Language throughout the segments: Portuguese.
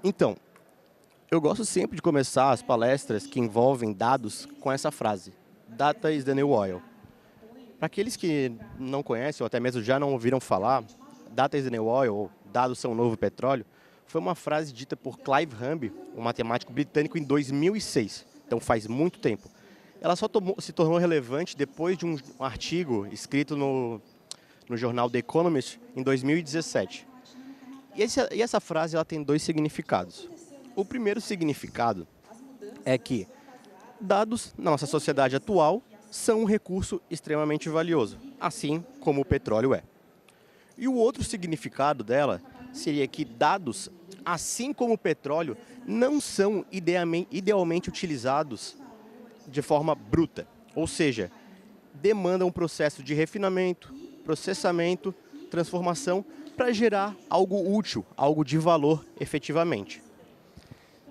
Então, eu gosto sempre de começar as palestras que envolvem dados com essa frase: Data is the new oil. Para aqueles que não conhecem ou até mesmo já não ouviram falar, Data is the new oil, ou dados são o novo petróleo, foi uma frase dita por Clive Humby, um matemático britânico, em 2006. Então faz muito tempo. Ela só se tornou relevante depois de um artigo escrito no jornal The Economist em 2017. E essa frase ela tem dois significados. O primeiro significado é que dados, na nossa sociedade atual, são um recurso extremamente valioso, assim como o petróleo é. E o outro significado dela seria que dados, assim como o petróleo, não são idealmente utilizados de forma bruta, ou seja, demandam um processo de refinamento, processamento, transformação para gerar algo útil, algo de valor efetivamente.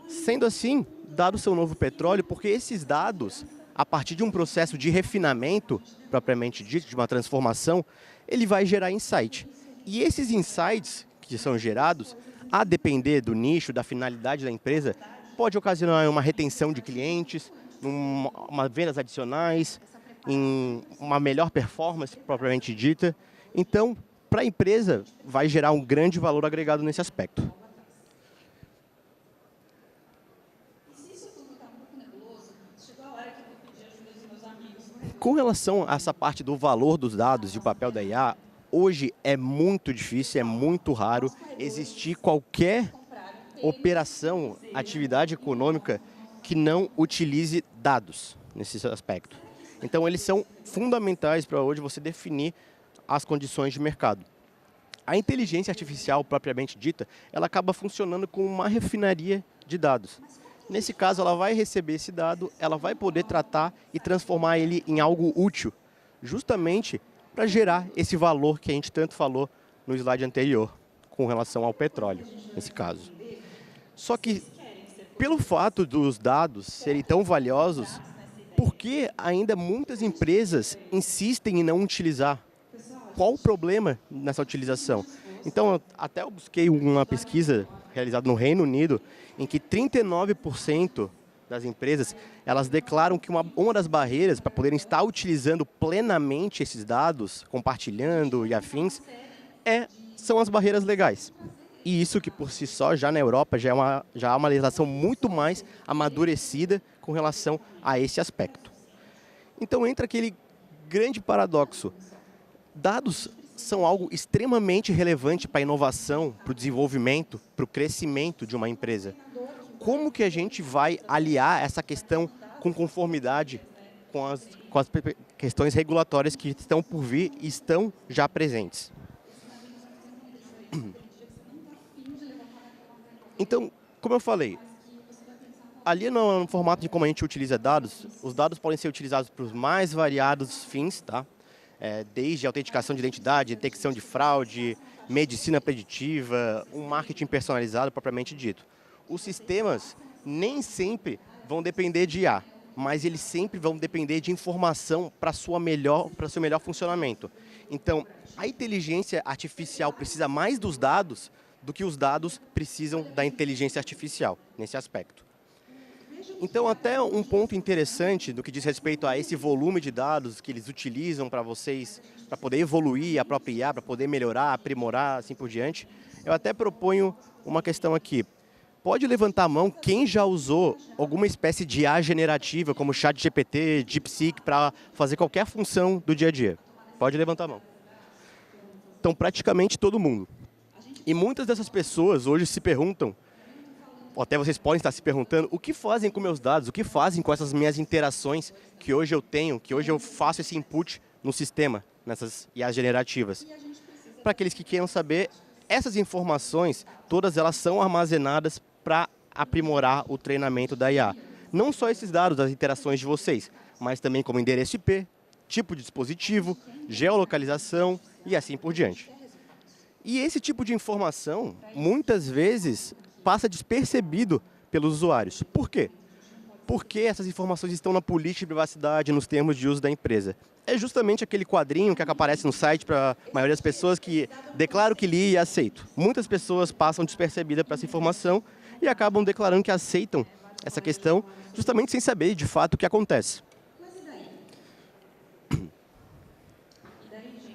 Sendo assim, dados são o novo petróleo porque esses dados, a partir de um processo de refinamento, propriamente dito, de uma transformação, ele vai gerar insight. E esses insights que são gerados, a depender do nicho, da finalidade da empresa, pode ocasionar uma retenção de clientes, uma vendas adicionais, em uma melhor performance propriamente dita. Então, para a empresa, vai gerar um grande valor agregado nesse aspecto. Com relação a essa parte do valor dos dados e o papel da IA, hoje é muito difícil, é muito raro existir qualquer operação, atividade econômica que não utilize dados nesse aspecto. Então, eles são fundamentais para hoje você definir as condições de mercado. A inteligência artificial, propriamente dita, ela acaba funcionando como uma refinaria de dados. Nesse caso, ela vai receber esse dado, ela vai poder tratar e transformar ele em algo útil, justamente para gerar esse valor que a gente tanto falou no slide anterior, com relação ao petróleo, nesse caso. Só que, pelo fato dos dados serem tão valiosos, por que ainda muitas empresas insistem em não utilizar? Qual o problema nessa utilização? Então, até eu busquei uma pesquisa realizada no Reino Unido, em que 39% das empresas, elas declaram que uma das barreiras para poderem estar utilizando plenamente esses dados, compartilhando e afins, são as barreiras legais. E isso que por si só, já na Europa, já há uma legislação muito mais amadurecida com relação a esse aspecto. Então entra aquele grande paradoxo. Dados são algo extremamente relevante para a inovação, para o desenvolvimento, para o crescimento de uma empresa. Como que a gente vai aliar essa questão com conformidade com as questões regulatórias que estão por vir e estão já presentes? Então, como eu falei, ali no formato de como a gente utiliza dados, os dados podem ser utilizados para os mais variados fins, tá? Desde autenticação de identidade, detecção de fraude, medicina preditiva, um marketing personalizado propriamente dito. Os sistemas nem sempre vão depender de IA, mas eles sempre vão depender de informação para o seu melhor funcionamento. Então, a inteligência artificial precisa mais dos dados do que os dados precisam da inteligência artificial, nesse aspecto. Então, até um ponto interessante do que diz respeito a esse volume de dados que eles utilizam para vocês, para poder evoluir a própria IA, para poder melhorar, aprimorar, assim por diante, eu até proponho uma questão aqui. Pode levantar a mão quem já usou alguma espécie de IA generativa, como ChatGPT, DeepSeek, para fazer qualquer função do dia a dia? Pode levantar a mão. Então, praticamente todo mundo. E muitas dessas pessoas hoje se perguntam, ou até vocês podem estar se perguntando, o que fazem com meus dados? O que fazem com essas minhas interações que hoje eu tenho, que hoje eu faço esse input no sistema, nessas IAs generativas? Para aqueles que queiram saber, essas informações, todas elas são armazenadas para aprimorar o treinamento da IA. Não só esses dados das interações de vocês, mas também como endereço IP, tipo de dispositivo, geolocalização e assim por diante. E esse tipo de informação, muitas vezes, passa despercebido pelos usuários. Por quê? Por que essas informações estão na política de privacidade, nos termos de uso da empresa? É justamente aquele quadrinho que aparece no site para a maioria das pessoas que declaro que li e aceito. Muitas pessoas passam despercebidas para essa informação e acabam declarando que aceitam essa questão justamente sem saber de fato o que acontece.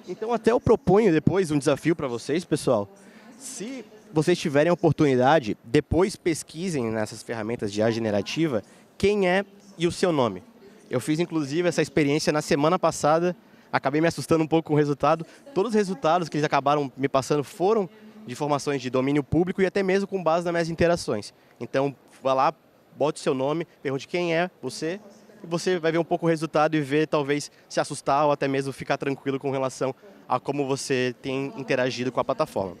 Então até eu proponho depois um desafio para vocês, pessoal. Se vocês tiverem a oportunidade, depois pesquisem nessas ferramentas de IA generativa quem é e o seu nome. Eu fiz inclusive essa experiência na semana passada, acabei me assustando um pouco com o resultado. Todos os resultados que eles acabaram me passando foram de informações de domínio público e até mesmo com base nas minhas interações. Então, vá lá, bote seu nome, pergunte quem é você, e você vai ver um pouco o resultado e ver, talvez, se assustar ou até mesmo ficar tranquilo com relação a como você tem interagido com a plataforma.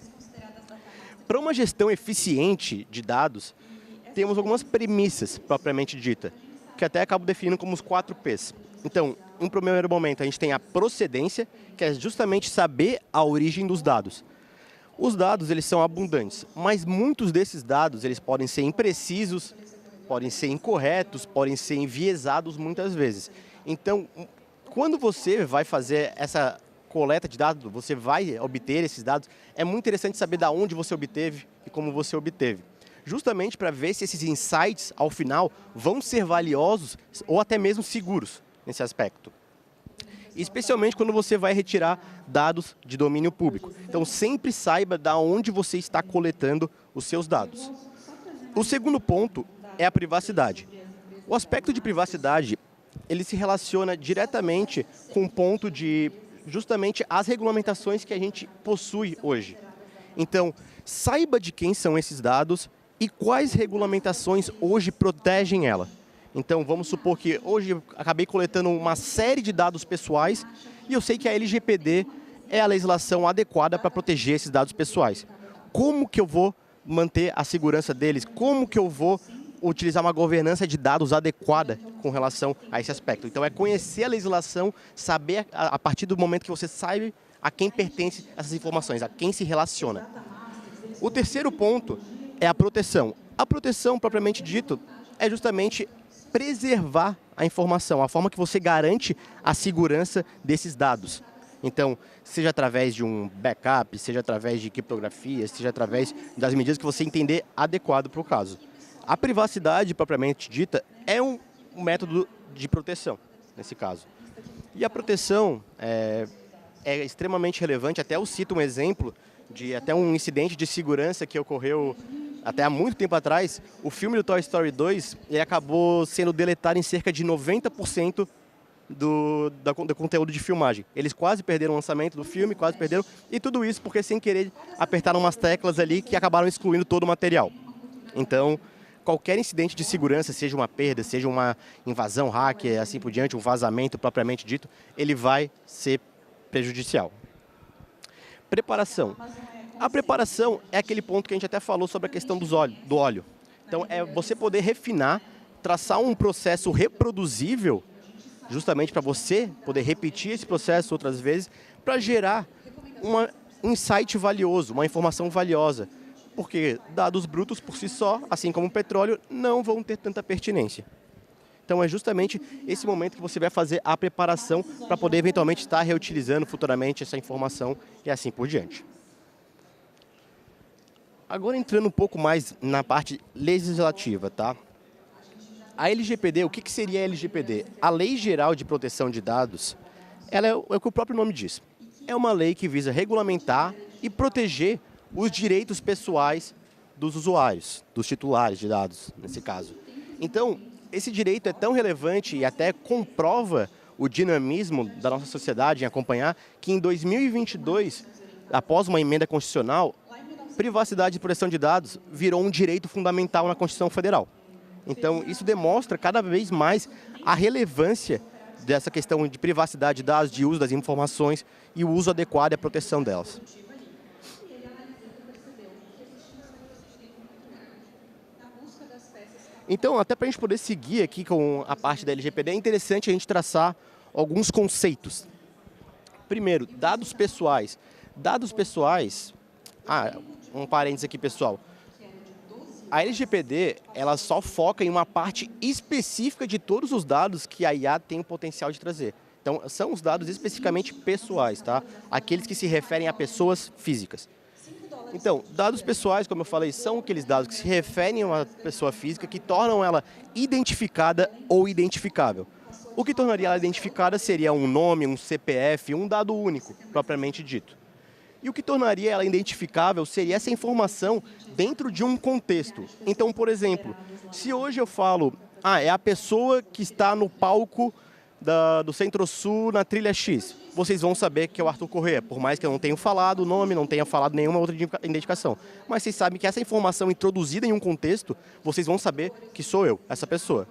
Para uma gestão eficiente de dados, temos algumas premissas, propriamente dita, que até acabo definindo como os 4 Ps. Então, em primeiro momento, a gente tem a procedência, que é justamente saber a origem dos dados. Os dados, eles são abundantes, mas muitos desses dados, eles podem ser imprecisos, podem ser incorretos, podem ser enviesados muitas vezes. Então, quando você vai fazer essa coleta de dados, você vai obter esses dados, é muito interessante saber de onde você obteve e como você obteve. Justamente para ver se esses insights, ao final, vão ser valiosos ou até mesmo seguros nesse aspecto. Especialmente quando você vai retirar dados de domínio público. Então, sempre saiba de onde você está coletando os seus dados. O segundo ponto é a privacidade. O aspecto de privacidade, ele se relaciona diretamente com o ponto de justamente as regulamentações que a gente possui hoje. Então, saiba de quem são esses dados e quais regulamentações hoje protegem ela. Então, vamos supor que hoje eu acabei coletando uma série de dados pessoais e eu sei que a LGPD é a legislação adequada para proteger esses dados pessoais. Como que eu vou manter a segurança deles? Como que eu vou utilizar uma governança de dados adequada com relação a esse aspecto? Então, é conhecer a legislação, saber a partir do momento que você sabe a quem pertence essas informações, a quem se relaciona. O terceiro ponto é a proteção. A proteção, propriamente dito, é justamente preservar a informação, a forma que você garante a segurança desses dados. Então, seja através de um backup, seja através de criptografia, seja através das medidas que você entender adequado para o caso. A privacidade, propriamente dita, é um método de proteção, nesse caso. E a proteção é extremamente relevante, até eu cito um exemplo de até um incidente de segurança que ocorreu até há muito tempo atrás. O filme do Toy Story 2 ele acabou sendo deletado em cerca de 90% do conteúdo de filmagem. Eles quase perderam o lançamento do filme, quase perderam, e tudo isso porque sem querer apertaram umas teclas ali que acabaram excluindo todo o material. Então, qualquer incidente de segurança, seja uma perda, seja uma invasão hacker, assim por diante, um vazamento propriamente dito, ele vai ser prejudicial. Preparação. A preparação é aquele ponto que a gente até falou sobre a questão do óleo. Então, é você poder refinar, traçar um processo reproduzível, justamente para você poder repetir esse processo outras vezes, para gerar um insight valioso, uma informação valiosa. Porque dados brutos por si só, assim como o petróleo, não vão ter tanta pertinência. Então, é justamente esse momento que você vai fazer a preparação para poder eventualmente estar reutilizando futuramente essa informação e assim por diante. Agora, entrando um pouco mais na parte legislativa, tá? A LGPD, o que seria a LGPD? A Lei Geral de Proteção de Dados, ela é o que o próprio nome diz. É uma lei que visa regulamentar e proteger os direitos pessoais dos usuários, dos titulares de dados, nesse caso. Então, esse direito é tão relevante e até comprova o dinamismo da nossa sociedade em acompanhar que em 2022, após uma emenda constitucional, privacidade e proteção de dados virou um direito fundamental na Constituição Federal. Então, isso demonstra cada vez mais a relevância dessa questão de privacidade de dados, de uso das informações e o uso adequado e a proteção delas. Então, até para a gente poder seguir aqui com a parte da LGPD, é interessante a gente traçar alguns conceitos. Primeiro, dados pessoais. Dados pessoais... um parênteses aqui, pessoal. A LGPD, ela só foca em uma parte específica de todos os dados que a IA tem o potencial de trazer. Então, são os dados especificamente pessoais, tá? Aqueles que se referem a pessoas físicas. Então, dados pessoais, como eu falei, são aqueles dados que se referem a uma pessoa física que tornam ela identificada ou identificável. O que tornaria ela identificada seria um nome, um CPF, um dado único, propriamente dito. E o que tornaria ela identificável seria essa informação dentro de um contexto. Então, por exemplo, se hoje eu falo, é a pessoa que está no palco do Centro-Sul na trilha X, vocês vão saber que é o Arthur Corrêa, por mais que eu não tenha falado o nome, não tenha falado nenhuma outra identificação. Mas vocês sabem que essa informação introduzida em um contexto, vocês vão saber que sou eu, essa pessoa.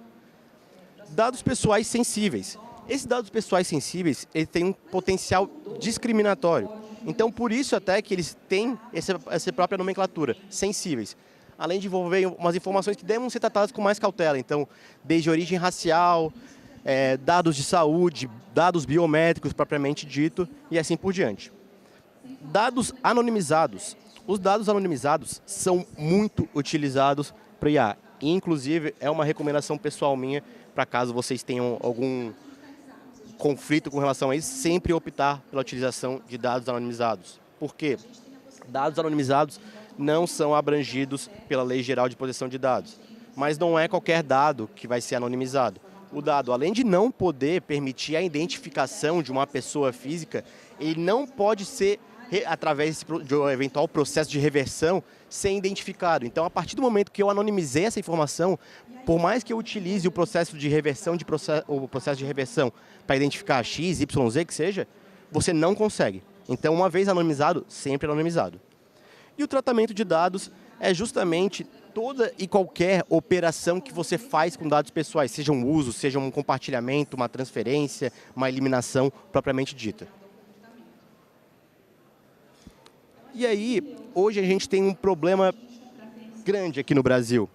Dados pessoais sensíveis. Esses dados pessoais sensíveis, eles têm um potencial discriminatório. Então, por isso até que eles têm essa própria nomenclatura, sensíveis. Além de envolver umas informações que devem ser tratadas com mais cautela. Então, desde origem racial, dados de saúde, dados biométricos propriamente dito e assim por diante. Dados anonimizados. Os dados anonimizados são muito utilizados para IA. E, inclusive, é uma recomendação pessoal minha, para caso vocês tenham algum conflito com relação a isso, sempre optar pela utilização de dados anonimizados. Por quê? Dados anonimizados não são abrangidos pela Lei Geral de Proteção de Dados. Mas não é qualquer dado que vai ser anonimizado. O dado, além de não poder permitir a identificação de uma pessoa física, ele não pode ser, através de um eventual processo de reversão, ser identificado. Então, a partir do momento que eu anonimizei essa informação, por mais que eu utilize o processo de reversão, para identificar X, Y, Z, que seja, você não consegue. Então, uma vez anonimizado, sempre anonimizado. E o tratamento de dados é justamente toda e qualquer operação que você faz com dados pessoais, seja um uso, seja um compartilhamento, uma transferência, uma eliminação propriamente dita. E aí, hoje a gente tem um problema grande aqui no Brasil,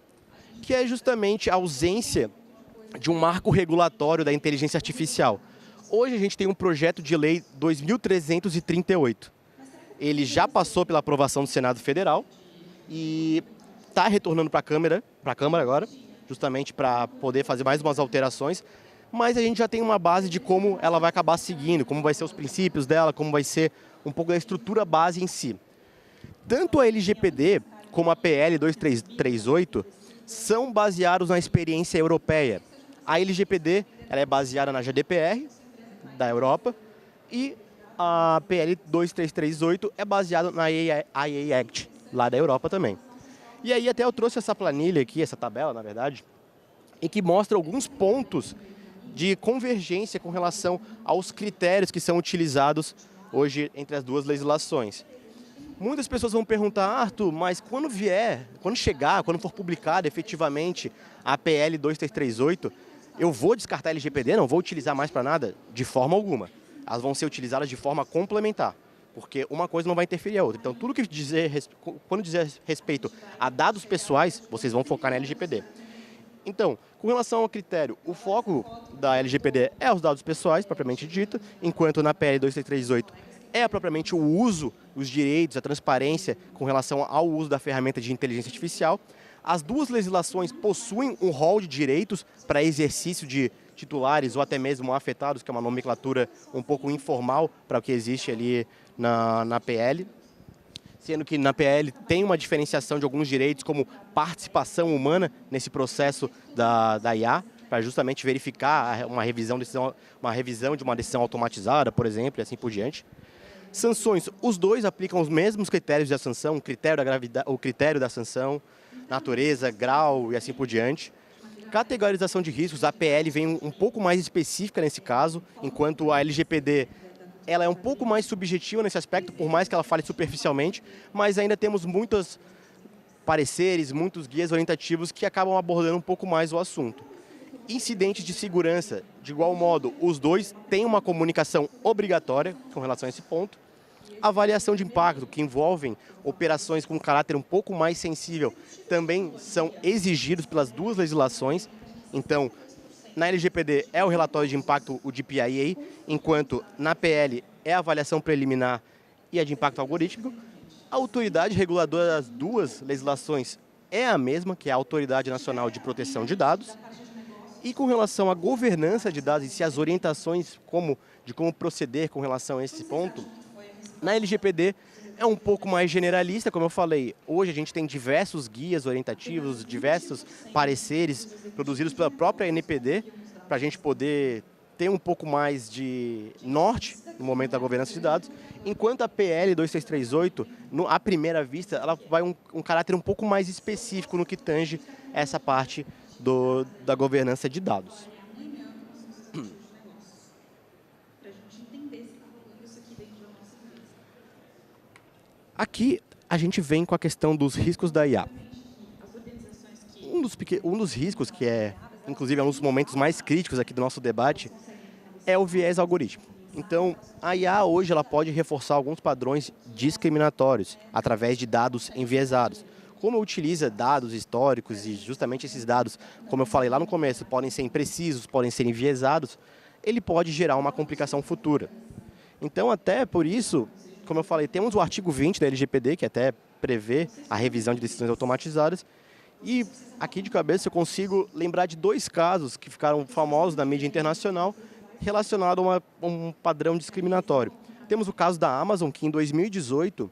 que é justamente a ausência de um marco regulatório da inteligência artificial. Hoje a gente tem um projeto de lei 2338. Ele já passou pela aprovação do Senado Federal e está retornando para a Câmara agora, justamente para poder fazer mais umas alterações, mas a gente já tem uma base de como ela vai acabar seguindo, como vai ser os princípios dela, como vai ser um pouco da estrutura base em si. Tanto a LGPD como a PL 2338 são baseados na experiência europeia. A LGPD ela é baseada na GDPR, da Europa, e a PL 2338 é baseada na IA Act, lá da Europa também. E aí até eu trouxe essa planilha aqui, essa tabela, na verdade, em que mostra alguns pontos de convergência com relação aos critérios que são utilizados hoje entre as duas legislações. Muitas pessoas vão perguntar, Arthur, mas quando for publicada efetivamente a PL 2338, eu vou descartar a LGPD? Não vou utilizar mais para nada? De forma alguma. Elas vão ser utilizadas de forma complementar, porque uma coisa não vai interferir a outra. Então, tudo que quando dizer respeito a dados pessoais, vocês vão focar na LGPD. Então, com relação ao critério, o foco da LGPD é os dados pessoais, propriamente dito, enquanto na PL 2338 é propriamente o uso, os direitos, a transparência com relação ao uso da ferramenta de inteligência artificial. As duas legislações possuem um rol de direitos para exercício de titulares ou até mesmo afetados, que é uma nomenclatura um pouco informal para o que existe ali na PL. Sendo que na PL tem uma diferenciação de alguns direitos, como participação humana nesse processo da IA, para justamente verificar uma revisão de uma decisão automatizada, por exemplo, e assim por diante. Sanções, os dois aplicam os mesmos critérios da sanção, o critério da sanção, natureza, grau e assim por diante. Categorização de riscos, a PL vem um pouco mais específica nesse caso, enquanto a LGPD ela é um pouco mais subjetiva nesse aspecto, por mais que ela fale superficialmente, mas ainda temos muitos pareceres, muitos guias orientativos que acabam abordando um pouco mais o assunto. Incidentes de segurança, de igual modo, os dois têm uma comunicação obrigatória com relação a esse ponto. Avaliação de impacto, que envolvem operações com caráter um pouco mais sensível, também são exigidos pelas duas legislações. Então, na LGPD é o relatório de impacto, o DPIA, enquanto na PL é a avaliação preliminar e a de impacto algorítmico. A autoridade reguladora das duas legislações é a mesma, que é a Autoridade Nacional de Proteção de Dados. E com relação à governança de dados e se as orientações de como proceder com relação a esse ponto, na LGPD é um pouco mais generalista, como eu falei. Hoje a gente tem diversos guias orientativos, diversos pareceres produzidos pela própria NPD, para a gente poder ter um pouco mais de norte no momento da governança de dados, enquanto a PL 2338, à primeira vista, ela vai um caráter um pouco mais específico no que tange essa parte da governança de dados. Aqui a gente vem com a questão dos riscos da IA. Um dos riscos, que é, inclusive, um dos momentos mais críticos aqui do nosso debate, é o viés algorítmico. Então, a IA hoje ela pode reforçar alguns padrões discriminatórios através de dados enviesados. Como utiliza dados históricos e justamente esses dados, como eu falei lá no começo, podem ser imprecisos, podem ser enviesados, ele pode gerar uma complicação futura. Então, até por isso, como eu falei, temos o artigo 20 da LGPD, que até prevê a revisão de decisões automatizadas. E aqui de cabeça eu consigo lembrar de 2 casos que ficaram famosos na mídia internacional relacionados a um padrão discriminatório. Temos o caso da Amazon, que em 2018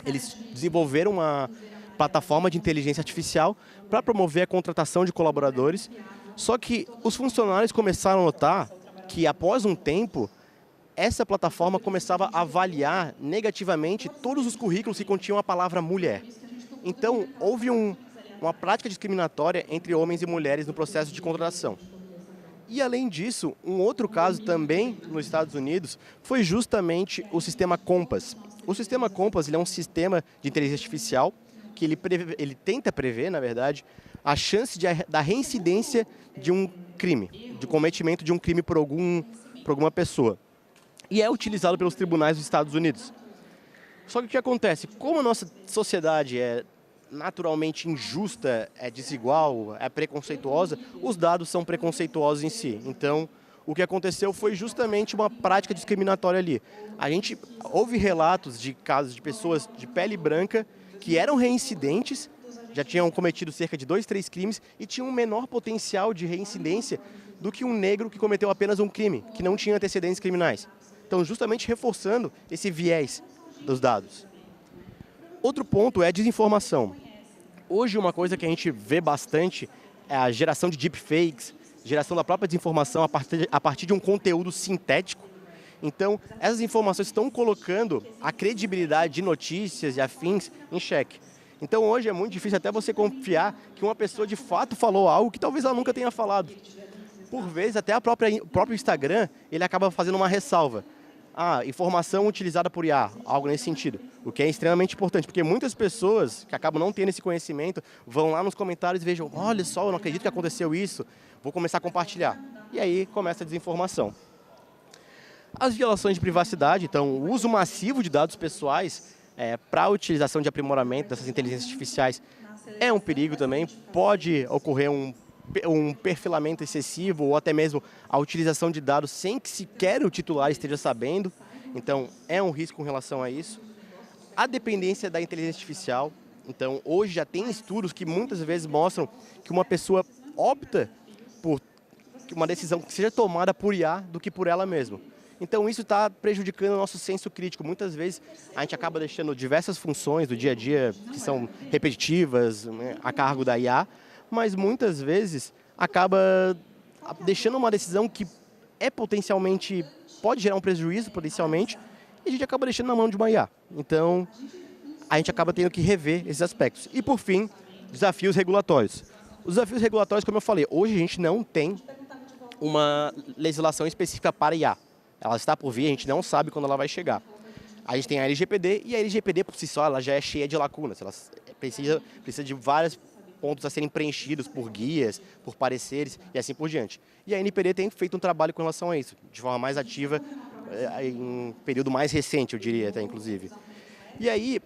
eles desenvolveram uma plataforma de inteligência artificial para promover a contratação de colaboradores. Só que os funcionários começaram a notar que, após um tempo, essa plataforma começava a avaliar negativamente todos os currículos que continham a palavra mulher. Então, houve uma prática discriminatória entre homens e mulheres no processo de contratação. E, além disso, um outro caso também nos Estados Unidos foi justamente o sistema Compass. O sistema Compass ele é um sistema de inteligência artificial que ele tenta prever, na verdade, a chance da reincidência de um crime, de cometimento de um crime por alguma pessoa. E é utilizado pelos tribunais dos Estados Unidos. Só que o que acontece? Como a nossa sociedade é naturalmente injusta, é desigual, é preconceituosa, os dados são preconceituosos em si. Então, o que aconteceu foi justamente uma prática discriminatória ali. Houve relatos de casos de pessoas de pele branca que eram reincidentes, já tinham cometido cerca de 2, 3 crimes e tinham um menor potencial de reincidência do que um negro que cometeu apenas um crime, que não tinha antecedentes criminais. Então, justamente reforçando esse viés dos dados. Outro ponto é a desinformação. Hoje, uma coisa que a gente vê bastante é a geração de deepfakes, geração da própria desinformação a partir de um conteúdo sintético. Então, essas informações estão colocando a credibilidade de notícias e afins em xeque. Então, hoje é muito difícil até você confiar que uma pessoa de fato falou algo que talvez ela nunca tenha falado. Por vezes, até o próprio Instagram, ele acaba fazendo uma ressalva. Informação utilizada por IA, algo nesse sentido. O que é extremamente importante, porque muitas pessoas que acabam não tendo esse conhecimento vão lá nos comentários e vejam, olha só, eu não acredito que aconteceu isso, vou começar a compartilhar. E aí começa a desinformação. As violações de privacidade, então, o uso massivo de dados pessoais para a utilização de aprimoramento dessas inteligências artificiais é um perigo também. Pode ocorrer um perfilamento excessivo ou até mesmo a utilização de dados sem que sequer o titular esteja sabendo. Então, é um risco com relação a isso. A dependência da inteligência artificial. Então, hoje já tem estudos que muitas vezes mostram que uma pessoa opta por uma decisão que seja tomada por IA do que por ela mesma. Então, isso está prejudicando o nosso senso crítico. Muitas vezes, a gente acaba deixando diversas funções do dia a dia que são repetitivas, né, a cargo da IA, mas muitas vezes acaba deixando uma decisão que pode gerar um prejuízo potencialmente, e a gente acaba deixando na mão de uma IA. Então, a gente acaba tendo que rever esses aspectos. E, por fim, desafios regulatórios. Os desafios regulatórios, como eu falei, hoje a gente não tem uma legislação específica para IA. Ela está por vir, a gente não sabe quando ela vai chegar. A gente tem a LGPD, e a LGPD, por si só, ela já é cheia de lacunas. Ela precisa de vários pontos a serem preenchidos por guias, por pareceres e assim por diante. E a NPD tem feito um trabalho com relação a isso, de forma mais ativa, em um período mais recente, eu diria até, inclusive. E aí,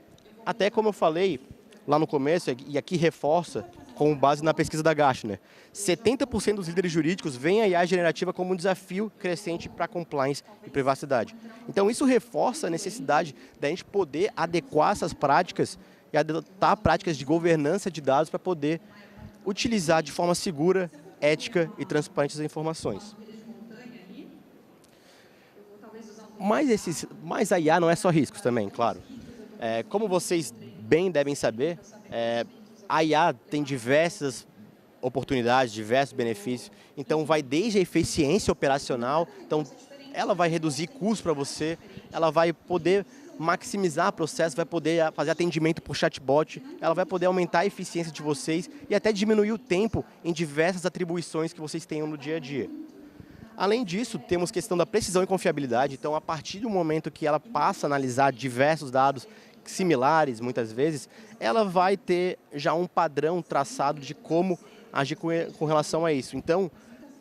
até como eu falei lá no começo, e aqui reforça, com base na pesquisa da Gartner, 70% dos líderes jurídicos veem a IA generativa como um desafio crescente para compliance e privacidade. Então, isso reforça a necessidade da gente poder adequar essas práticas e adotar práticas de governança de dados para poder utilizar de forma segura, ética e transparente as informações. Mas a IA não é só riscos também, claro. Como vocês bem devem saber, a IA tem diversas oportunidades, diversos benefícios. Então, vai desde a eficiência operacional, então ela vai reduzir custos para você, ela vai poder maximizar processo, vai poder fazer atendimento por chatbot, ela vai poder aumentar a eficiência de vocês e até diminuir o tempo em diversas atribuições que vocês tenham no dia a dia. Além disso, temos questão da precisão e confiabilidade, então a partir do momento que ela passa a analisar diversos dados similares, muitas vezes, ela vai ter já um padrão traçado de como agir com relação a isso. Então,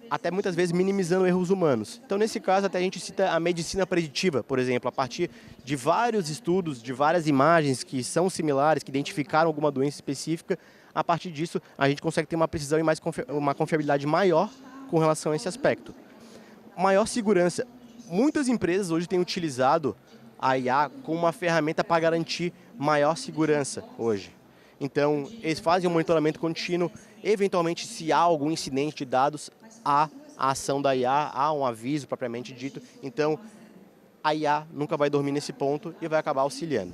até muitas vezes minimizando erros humanos. Então, nesse caso, até a gente cita a medicina preditiva, por exemplo, a partir de vários estudos, de várias imagens que são similares, que identificaram alguma doença específica, a partir disso, a gente consegue ter uma precisão e uma confiabilidade maior com relação a esse aspecto. Maior segurança. Muitas empresas hoje têm utilizado a IA como uma ferramenta para garantir maior segurança hoje. Então, eles fazem um monitoramento contínuo, eventualmente, se há algum incidente de dados, há a ação da IA, há um aviso propriamente dito. Então, a IA nunca vai dormir nesse ponto e vai acabar auxiliando.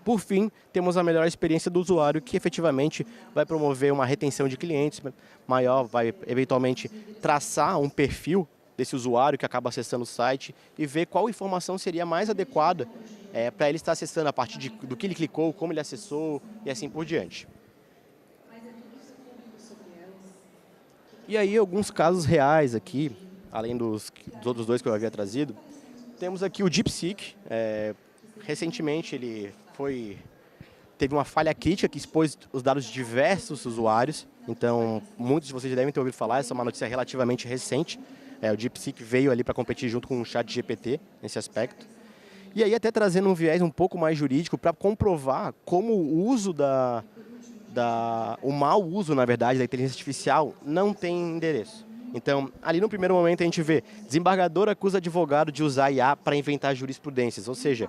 Por fim, temos a melhor experiência do usuário, que efetivamente vai promover uma retenção de clientes maior, vai eventualmente traçar um perfil desse usuário que acaba acessando o site e ver qual informação seria mais adequada para ele estar acessando a partir do que ele clicou, como ele acessou e assim por diante. E aí, alguns casos reais aqui, além dos outros dois que eu havia trazido, temos aqui o DeepSeek. Recentemente, ele teve uma falha crítica que expôs os dados de diversos usuários. Então, muitos de vocês devem ter ouvido falar, essa é uma notícia relativamente recente. O DeepSeek veio ali para competir junto com o ChatGPT nesse aspecto. E aí, até trazendo um viés um pouco mais jurídico para comprovar como o uso o mau uso, na verdade, da inteligência artificial não tem endereço. Então, ali no primeiro momento a gente vê, desembargador acusa advogado de usar IA para inventar jurisprudências, ou seja,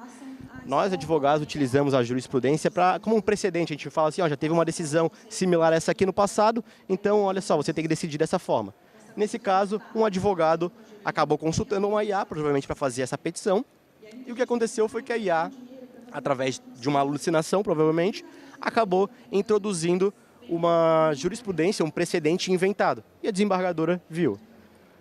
nós advogados utilizamos a jurisprudência como um precedente, a gente fala assim, já teve uma decisão similar a essa aqui no passado, então olha só, você tem que decidir dessa forma. Nesse caso, um advogado acabou consultando uma IA, provavelmente para fazer essa petição, e o que aconteceu foi que a IA, através de uma alucinação, provavelmente, acabou introduzindo uma jurisprudência, um precedente inventado. E a desembargadora viu.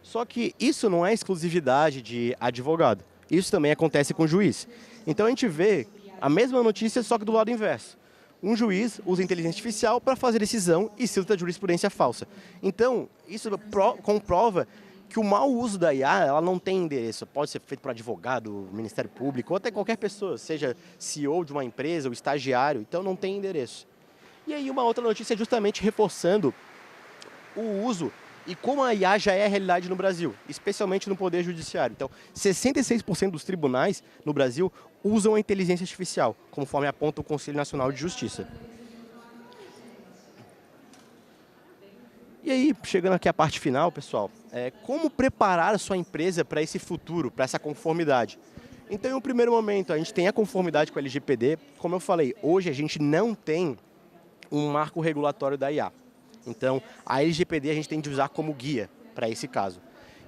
Só que isso não é exclusividade de advogado. Isso também acontece com o juiz. Então a gente vê a mesma notícia, só que do lado inverso. Um juiz usa inteligência artificial para fazer decisão e cita jurisprudência falsa. Então, isso comprova que o mau uso da IA, ela não tem endereço. Pode ser feito por advogado, Ministério Público, ou até qualquer pessoa, seja CEO de uma empresa ou estagiário, então não tem endereço. E aí uma outra notícia é justamente reforçando o uso e como a IA já é a realidade no Brasil, especialmente no Poder Judiciário. Então, 66% dos tribunais no Brasil usam a inteligência artificial, conforme aponta o Conselho Nacional de Justiça. E aí, chegando aqui à parte final, pessoal, como preparar a sua empresa para esse futuro, para essa conformidade? Então, em um primeiro momento, a gente tem a conformidade com a LGPD. Como eu falei, hoje a gente não tem um marco regulatório da IA. Então, a LGPD a gente tem de usar como guia para esse caso.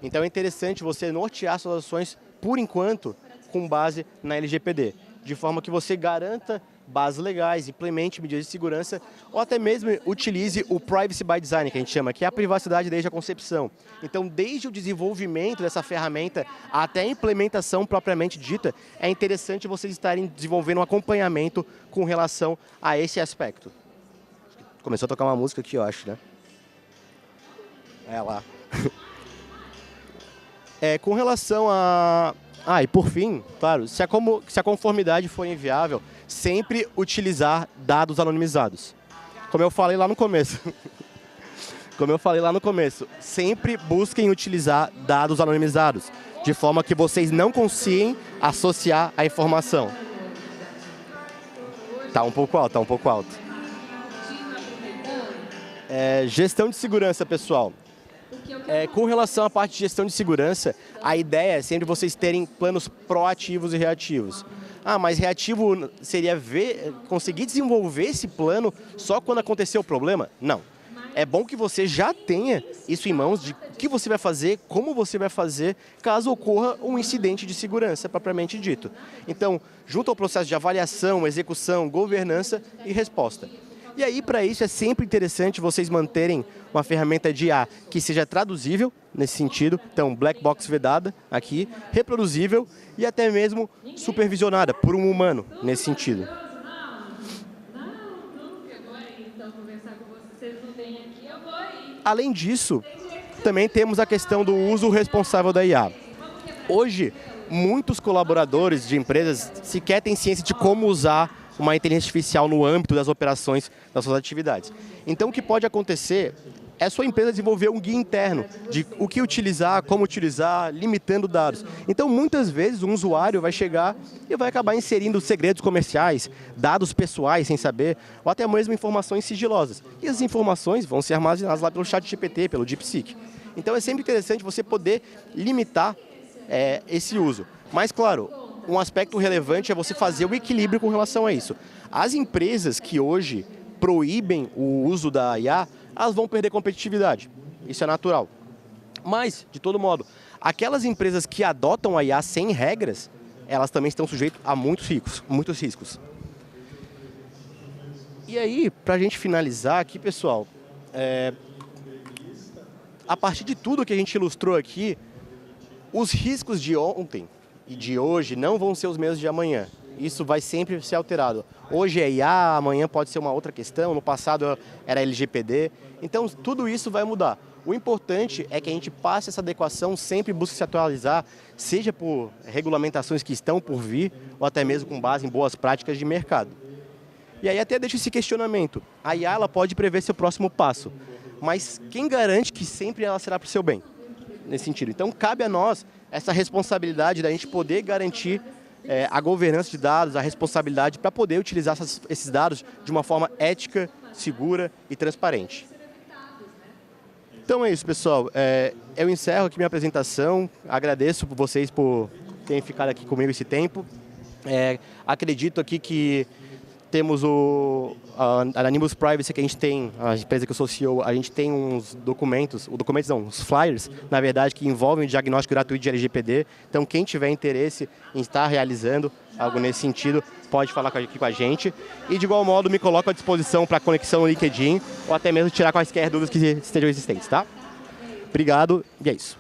Então, é interessante você nortear suas ações, por enquanto, com base na LGPD, de forma que você garanta bases legais, implemente medidas de segurança ou até mesmo utilize o Privacy by Design, que a gente chama, que é a privacidade desde a concepção. Então, desde o desenvolvimento dessa ferramenta até a implementação propriamente dita, é interessante vocês estarem desenvolvendo um acompanhamento com relação a esse aspecto. Começou a tocar uma música aqui, eu acho, né? É lá. Com relação a... e por fim, claro, se a conformidade for inviável, sempre utilizar dados anonimizados. Como eu falei lá no começo. Sempre busquem utilizar dados anonimizados, de forma que vocês não consigam associar a informação. Tá um pouco alto. Gestão de segurança, pessoal. Com relação à parte de gestão de segurança, a ideia é sempre vocês terem planos proativos e reativos. Ah, mas reativo seria conseguir desenvolver esse plano só quando acontecer o problema? Não. É bom que você já tenha isso em mãos de o que você vai fazer, como você vai fazer, caso ocorra um incidente de segurança, propriamente dito. Então, junto ao processo de avaliação, execução, governança e resposta. E aí, para isso, é sempre interessante vocês manterem uma ferramenta de IA que seja traduzível, nesse sentido, então, black box vedada aqui, reproduzível e até mesmo supervisionada por um humano, nesse sentido. Além disso, também temos a questão do uso responsável da IA. Hoje, muitos colaboradores de empresas sequer têm ciência de como usar uma inteligência artificial no âmbito das operações das suas atividades. Então, o que pode acontecer é a sua empresa desenvolver um guia interno de o que utilizar, como utilizar, limitando dados. Então, muitas vezes, um usuário vai chegar e vai acabar inserindo segredos comerciais, dados pessoais sem saber, ou até mesmo informações sigilosas. E as informações vão ser armazenadas lá pelo ChatGPT, pelo DeepSeek. Então, é sempre interessante você poder limitar esse uso. Mas, claro, um aspecto relevante é você fazer o equilíbrio com relação a isso. As empresas que hoje proíbem o uso da IA, elas vão perder competitividade. Isso é natural. Mas, de todo modo, aquelas empresas que adotam a IA sem regras, elas também estão sujeitas a muitos riscos. E aí, para a gente finalizar aqui, pessoal, a partir de tudo que a gente ilustrou aqui, os riscos de ontem e de hoje não vão ser os mesmos de amanhã. Isso vai sempre ser alterado. Hoje é IA, amanhã pode ser uma outra questão, no passado era LGPD. Então, tudo isso vai mudar. O importante é que a gente passe essa adequação, sempre busque se atualizar, seja por regulamentações que estão por vir, ou até mesmo com base em boas práticas de mercado. E aí até deixa esse questionamento. A IA ela pode prever seu próximo passo, mas quem garante que sempre ela será para o seu bem? Nesse sentido. Então, cabe a nós essa responsabilidade da gente poder garantir a governança de dados, a responsabilidade para poder utilizar esses dados de uma forma ética, segura e transparente. Então é isso, pessoal. Eu encerro aqui minha apresentação. Agradeço por vocês por terem ficado aqui comigo esse tempo. Acredito aqui que temos a Animus Privacy, que a gente tem, a empresa que eu sou CEO, a gente tem uns uns flyers, na verdade, que envolvem o diagnóstico gratuito de LGPD. Então, quem tiver interesse em estar realizando algo nesse sentido, pode falar aqui com a gente. E, de igual modo, me coloco à disposição para conexão no LinkedIn, ou até mesmo tirar quaisquer dúvidas que estejam existentes, tá? Obrigado, e é isso.